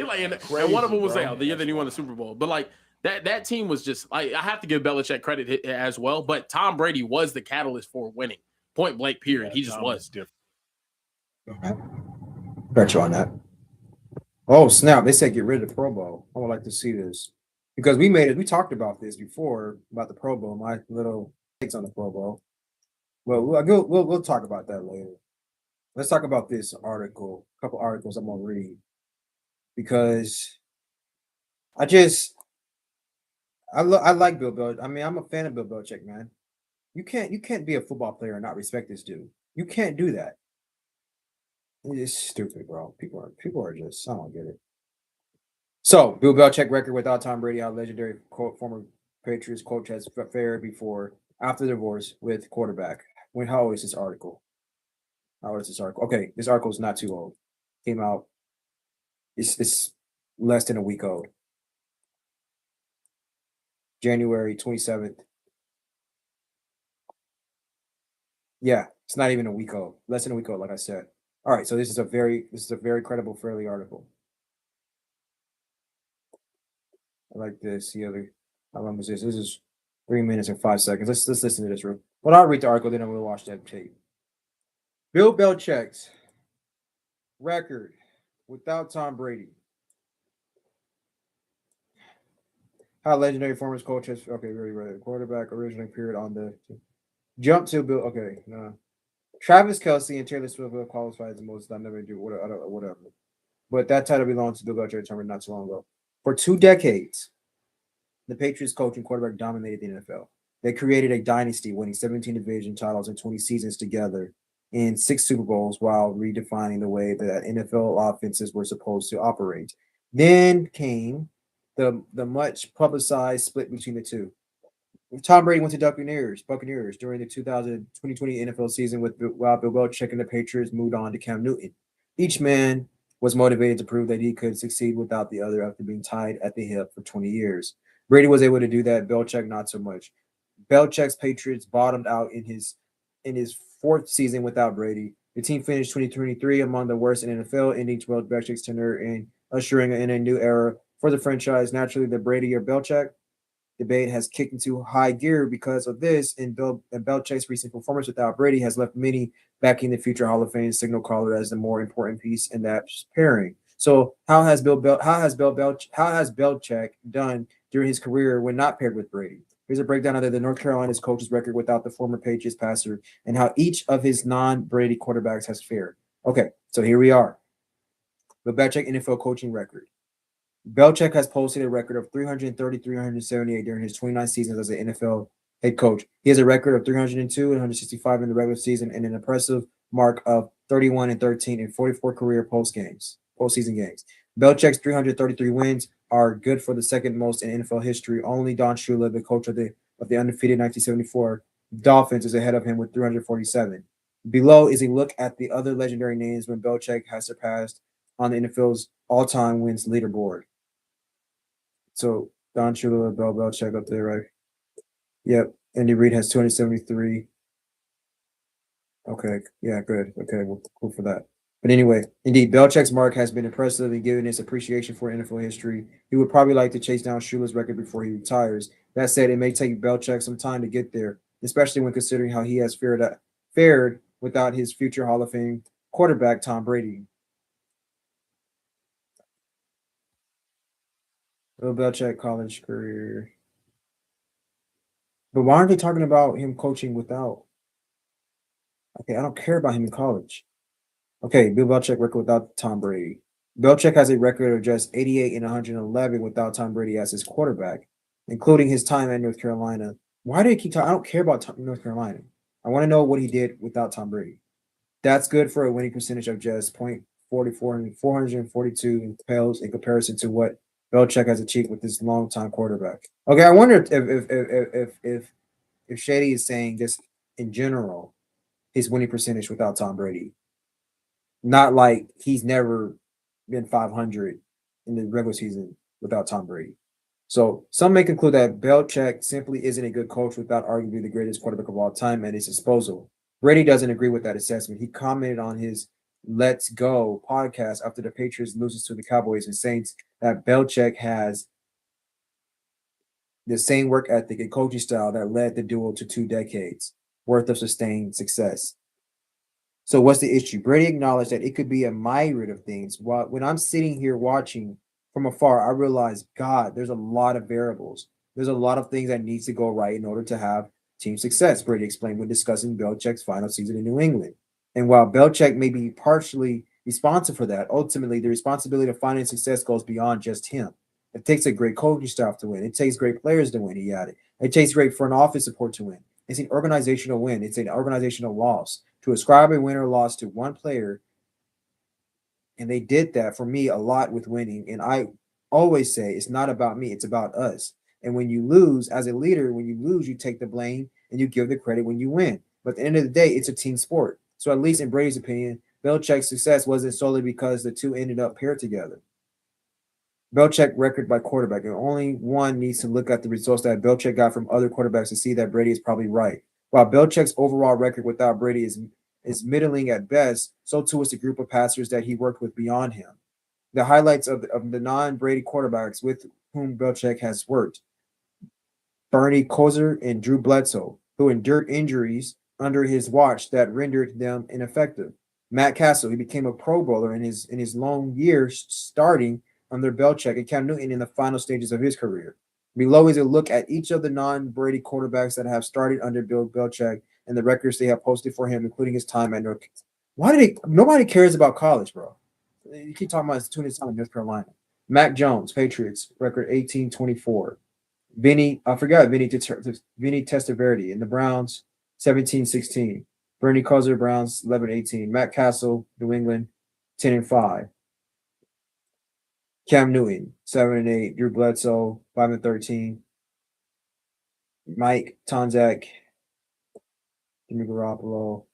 of them was the year that he won the Super Bowl. But like that team was just like, I have to give Belichick credit as well. But Tom Brady was the catalyst for winning. Point blank, period. He just was different. Bet you on that. Oh, snap. They said get rid of the Pro Bowl. I would like to see this. Because we talked about this before, about the Pro Bowl, my little takes on the Pro Bowl. Well, we'll talk about that later. Let's talk about this article, a couple articles I'm going to read. Because I like Bill Belichick. I mean, I'm a fan of Bill Belichick, man. You can't be a football player and not respect this dude. You can't do that. It's stupid, bro. People are just, I don't get it. So, Bill Belichick record without Tom Brady, our legendary former Patriots coach has fared before, after divorce with quarterback. How old is this article? Okay, this article is not too old. Came out. It's less than a week old. January 27th. Yeah, it's not even a week old. Less than a week old, like I said. All right, so this is a very credible, fairly article. I like this. How long is this? This is 3 minutes and 5 seconds. Let's listen to this real. Well, I'll read the article, then I'm gonna watch that tape. Bill Belichick's record without Tom Brady. How legendary former coach has really quarterback originally appeared on the jump to Bill. Okay, no. Travis Kelce and Taylor Swift qualified as the most dynamic do whatever. But that title belongs to Bill Belichick, determined not too long ago. For 2 decades, the Patriots coach and quarterback dominated the NFL. They created a dynasty, winning 17 division titles and 20 seasons together in 6 Super Bowls while redefining the way that NFL offenses were supposed to operate. Then came the much publicized split between the two. Tom Brady went to Buccaneers during the 2020 NFL season while Bill Belichick and the Patriots moved on to Cam Newton. Each man was motivated to prove that he could succeed without the other after being tied at the hip for 20 years. Brady was able to do that, Belichick not so much. Belichick's Patriots bottomed out in his 4th season without Brady. The team finished 2023 among the worst in NFL, ending Belichick's tenure and ushering in a new era for the franchise. Naturally, the Brady or Belichick debate has kicked into high gear because of this, and Belichick's recent performance without Brady has left many backing the future Hall of Fame signal caller as the more important piece in that pairing. So, how has Belichick done during his career when not paired with Brady? Here's a breakdown of the North Carolina's coach's record without the former Patriots passer and how each of his non-Brady quarterbacks has fared. Okay, so here we are. The Belichick NFL coaching record. Belichick has posted a record of 378 during his 29 seasons as an NFL head coach. He has a record of 302 and 165 in the regular season and an impressive mark of 31-13 in 44 career postseason games. Belichick's 333 wins are good for the second most in NFL history. Only Don Shula, the coach of the undefeated 1974 Dolphins, is ahead of him with 347. Below is a look at the other legendary names when Belichick has surpassed on the NFL's all-time wins leaderboard. So Don Shula, Bill Belichick up there, right? Yep. Andy Reid has 273. Okay. Yeah, good. Okay, well, cool for that. But anyway, indeed, Belichick's mark has been impressive and given his appreciation for NFL history. He would probably like to chase down Shula's record before he retires. That said, it may take Belichick some time to get there, especially when considering how he has fared without his future Hall of Fame quarterback, Tom Brady. Bill Belichick college career. But why aren't they talking about him coaching without? Okay, I don't care about him in college. Okay, Bill Belichick record without Tom Brady. Belichick has a record of just 88 and 111 without Tom Brady as his quarterback, including his time at North Carolina. Why do they keep talking? I don't care about North Carolina. I want to know what he did without Tom Brady. That's good for a winning percentage of just 0.44 and 442 pales in comparison to what Belichick has achieved with this longtime quarterback. Okay, I wonder if Shady is saying just in general his winning percentage without Tom Brady. Not like he's never been 500 in the regular season without Tom Brady. So some may conclude that Belichick simply isn't a good coach without arguably the greatest quarterback of all time at his disposal. Brady doesn't agree with that assessment. He commented on his Let's Go podcast after the Patriots loses to the Cowboys and Saints that Belichick has the same work ethic and coaching style that led the duo to 2 decades worth of sustained success. So what's the issue? Brady acknowledged that it could be a myriad of things. When I'm sitting here watching from afar, I realize, God, there's a lot of variables. There's a lot of things that needs to go right in order to have team success, Brady explained when discussing Belichick's final season in New England. And while Belichick may be partially responsible for that, ultimately the responsibility of finding success goes beyond just him. It takes a great coaching staff to win. It takes great players to win, he added. It takes great front office support to win. It's an organizational win. It's an organizational loss. To ascribe a win or loss to one player, and they did that for me a lot with winning. And I always say it's not about me, it's about us. And when you lose, as a leader, when you lose, you take the blame and you give the credit when you win. But at the end of the day, it's a team sport. So at least in Brady's opinion, Belichick's success wasn't solely because the two ended up paired together. Belichick record by quarterback, and only one needs to look at the results that Belichick got from other quarterbacks to see that Brady is probably right. While Belichick's overall record without Brady is middling at best, so too is the group of passers that he worked with beyond him. The highlights of the non-Brady quarterbacks with whom Belichick has worked: Bernie Kosar and Drew Bledsoe, who endured injuries under his watch that rendered them ineffective. Matt Castle, he became a Pro Bowler in his long years starting under Belichick, and Cam Newton in the final stages of his career. Below is a look at each of the non-Brady quarterbacks that have started under Bill Belichick and the records they have posted for him, including his time at North. Nobody cares about college, bro. You keep talking about his time in North Carolina. Mac Jones, Patriots, record 18-24. Vinny Testaverde in the Browns, 17-16. Bernie Kosar, Browns, 11-18. Matt Castle, New England, 10-5. Cam Newton, 7-8. Drew Bledsoe, 5-13. Mike Tonzak, Jimmy Garoppolo.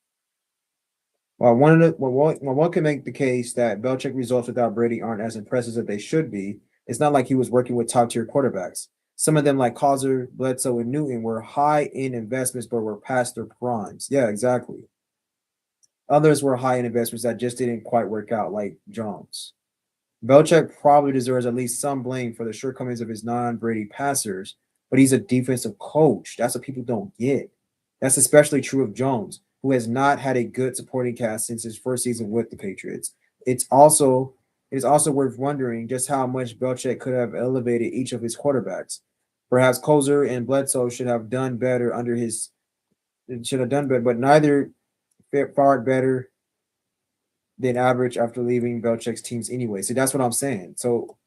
While one can make the case that Belichick results without Brady aren't as impressive as they should be, it's not like he was working with top-tier quarterbacks. Some of them, like Kosar, Bledsoe, and Newton, were high-end investments but were past their primes. Yeah, exactly. Others were high-end investments that just didn't quite work out, like Jones. Belichick probably deserves at least some blame for the shortcomings of his non-Brady passers, but he's a defensive coach. That's what people don't get. That's especially true of Jones, who has not had a good supporting cast since his first season with the Patriots. It is also worth wondering just how much Belichick could have elevated each of his quarterbacks. Perhaps Kosar and Bledsoe should have done better, but neither fared better than average after leaving Belichick's teams anyway. So that's what I'm saying. So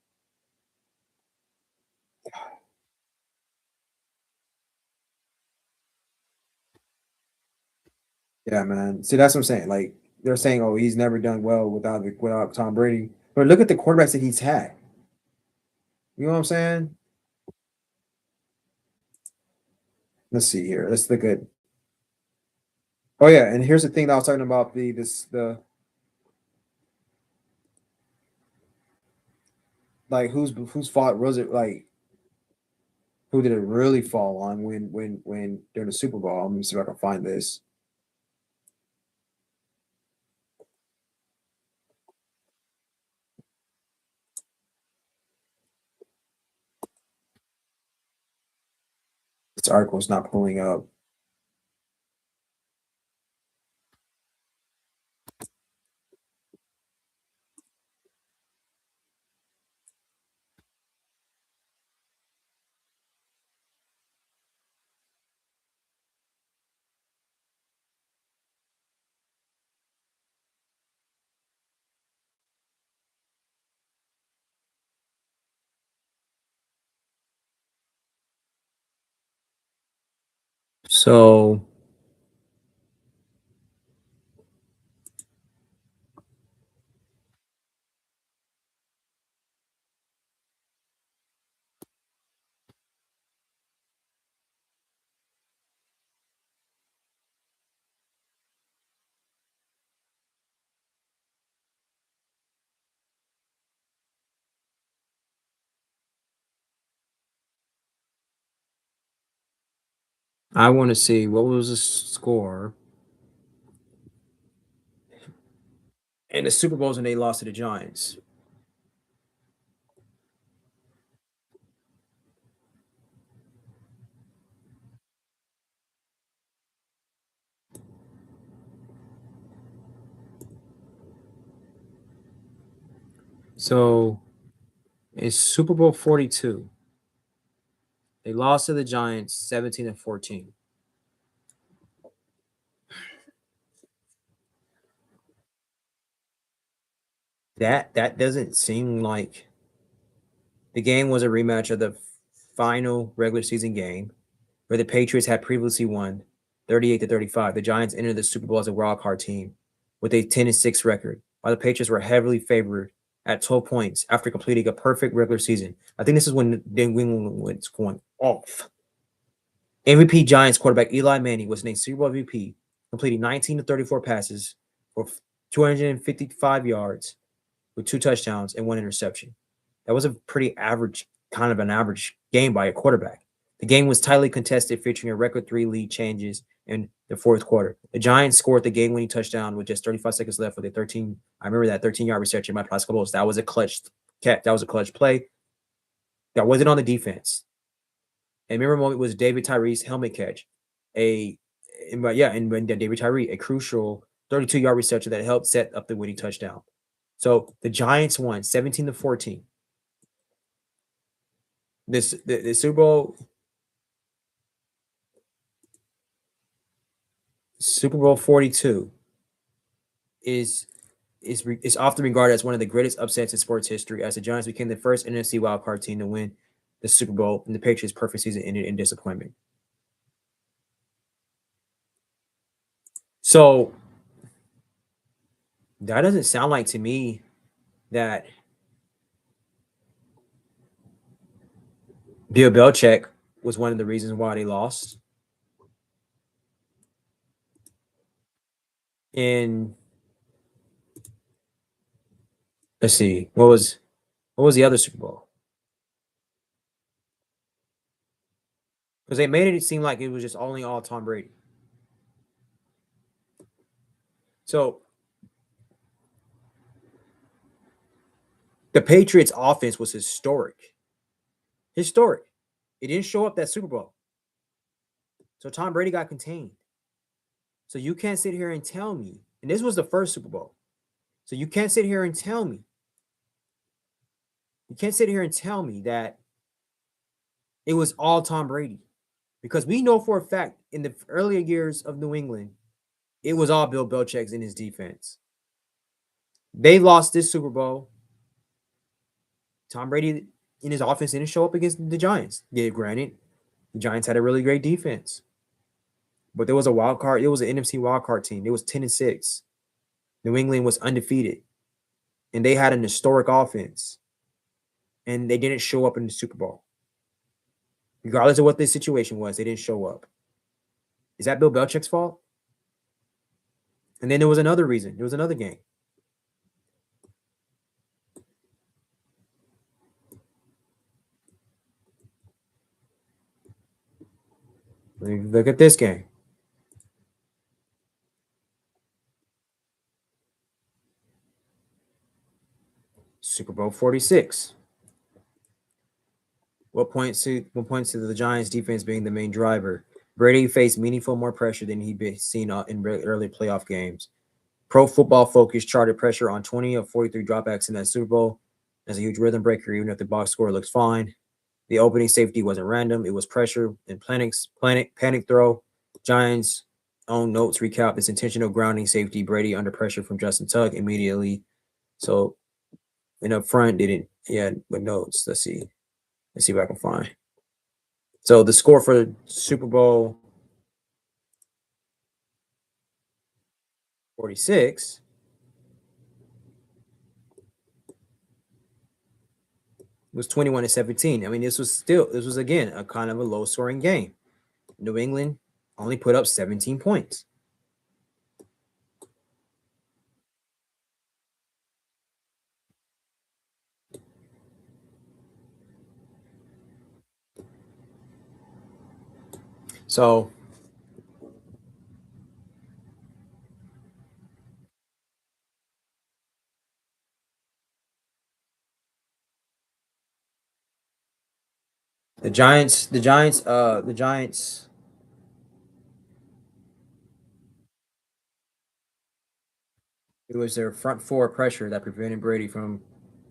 yeah, man. See, that's what I'm saying. Like they're saying, oh, he's never done well without Tom Brady. But look at the quarterbacks that he's had. You know what I'm saying? Let's see here. Let's look at. Oh yeah, and here's the thing that I was talking about the like whose fault was it? Like who did it really fall on when during the Super Bowl? Let me see if I can find this. This article's not pulling up. So I want to see what was the score in the Super Bowls when they lost to the Giants. So it's Super Bowl 42. They lost to the Giants 17-14. That doesn't seem like the game was a rematch of the final regular season game where the Patriots had previously won 38-35. The Giants entered the Super Bowl as a wild card team with a 10-6 record, while the Patriots were heavily favored at 12 points after completing a perfect regular season. I think this is when New England was going off. MVP Giants quarterback Eli Manning was named Super Bowl MVP, completing 19-34 passes for 255 yards with 2 touchdowns and 1 interception. That was a pretty average, kind of an average game by a quarterback. The game was tightly contested, featuring a record 3 lead changes in the fourth quarter. The Giants scored the game-winning touchdown with just 35 seconds left with a 13. I remember that 13-yard reception by Pascal. That was a clutch catch. That was a clutch play. That wasn't on the defense. And remember, moment was David Tyree's helmet catch, and David Tyree, a crucial 32-yard reception that helped set up the winning touchdown. So the Giants won 17-14. The Super Bowl 42 is often regarded as one of the greatest upsets in sports history, as the Giants became the first NFC wildcard team to win the Super Bowl, and the Patriots' perfect season ended in disappointment. So that doesn't sound like to me that Bill Belichick was one of the reasons why they lost. And let's see, what was the other Super Bowl? Because they made it seem like it was just only all Tom Brady. So the Patriots offense was historic. Historic. It didn't show up that Super Bowl. So Tom Brady got contained. So you can't sit here and tell me, and this was the first Super Bowl. So you can't sit here and tell me that it was all Tom Brady. Because we know for a fact in the earlier years of New England, it was all Bill Belichick's in his defense. They lost this Super Bowl. Tom Brady in his offense didn't show up against the Giants. Yeah, granted, the Giants had a really great defense. But there was a wild card. It was an NFC wild card team. It was 10-6. New England was undefeated. And they had an historic offense. And they didn't show up in the Super Bowl. Regardless of what the situation was, they didn't show up. Is that Bill Belichick's fault? And then there was another reason. There was another game. Look at this game. Super Bowl 46. What points to the Giants defense being the main driver? Brady faced meaningful more pressure than he'd been seen in early playoff games. Pro Football Focus charted pressure on 20 of 43 dropbacks in that Super Bowl as a huge rhythm breaker, even if the box score looks fine. The opening safety wasn't random; it was pressure and panic throw. Giants' own notes recap this intentional grounding safety. Brady under pressure from Justin Tuck immediately. So, and up front didn't. Yeah, with notes. Let's see if I can find. So the score for the Super Bowl 46 was 21-17. I mean, this was again a kind of a low scoring game. New England only put up 17 points. So the Giants, it was their front four pressure that prevented Brady from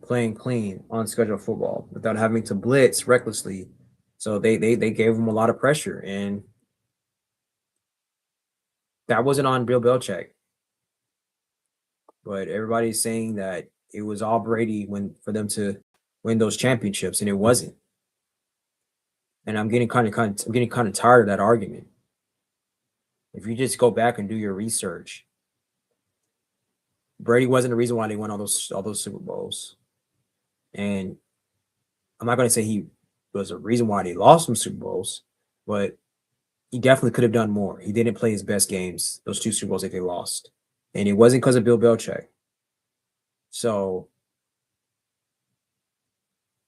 playing clean on scheduled football without having to blitz recklessly. So they gave him a lot of pressure, and that wasn't on Bill Belichick. But everybody's saying that it was all Brady for them to win those championships, and it wasn't. And I'm getting kind of tired of that argument. If you just go back and do your research, Brady wasn't the reason why they won all those Super Bowls. And I'm not going to say he was a reason why they lost some Super Bowls, but he definitely could have done more. He didn't play his best games, those two Super Bowls that they lost. And it wasn't because of Bill Belichick. So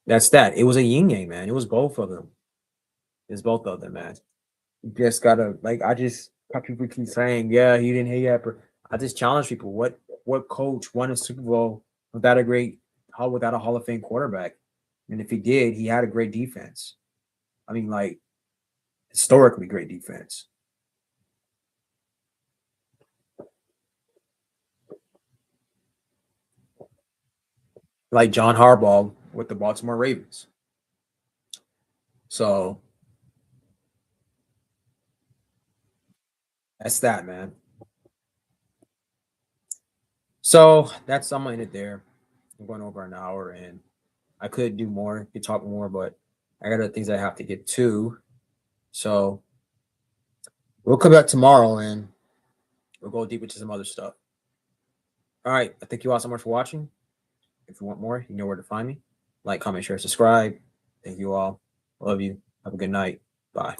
that's that. It was a yin yang, man. It was both of them. It's both of them, man. You just gotta people keep saying, yeah, he didn't hit that. I just challenge people. What coach won a Super Bowl without a Hall of Fame quarterback? And if he did, he had a great defense. I mean, like historically great defense. Like John Harbaugh with the Baltimore Ravens. So that's that, man. So I'm gonna end it there. I'm going over an hour, and I could do more, could talk more, but I got other things I have to get to. So we'll come back tomorrow and we'll go deep into some other stuff. All right. I thank you all so much for watching. If you want more, you know where to find me. Like, comment, share, subscribe. Thank you all. Love you. Have a good night. Bye.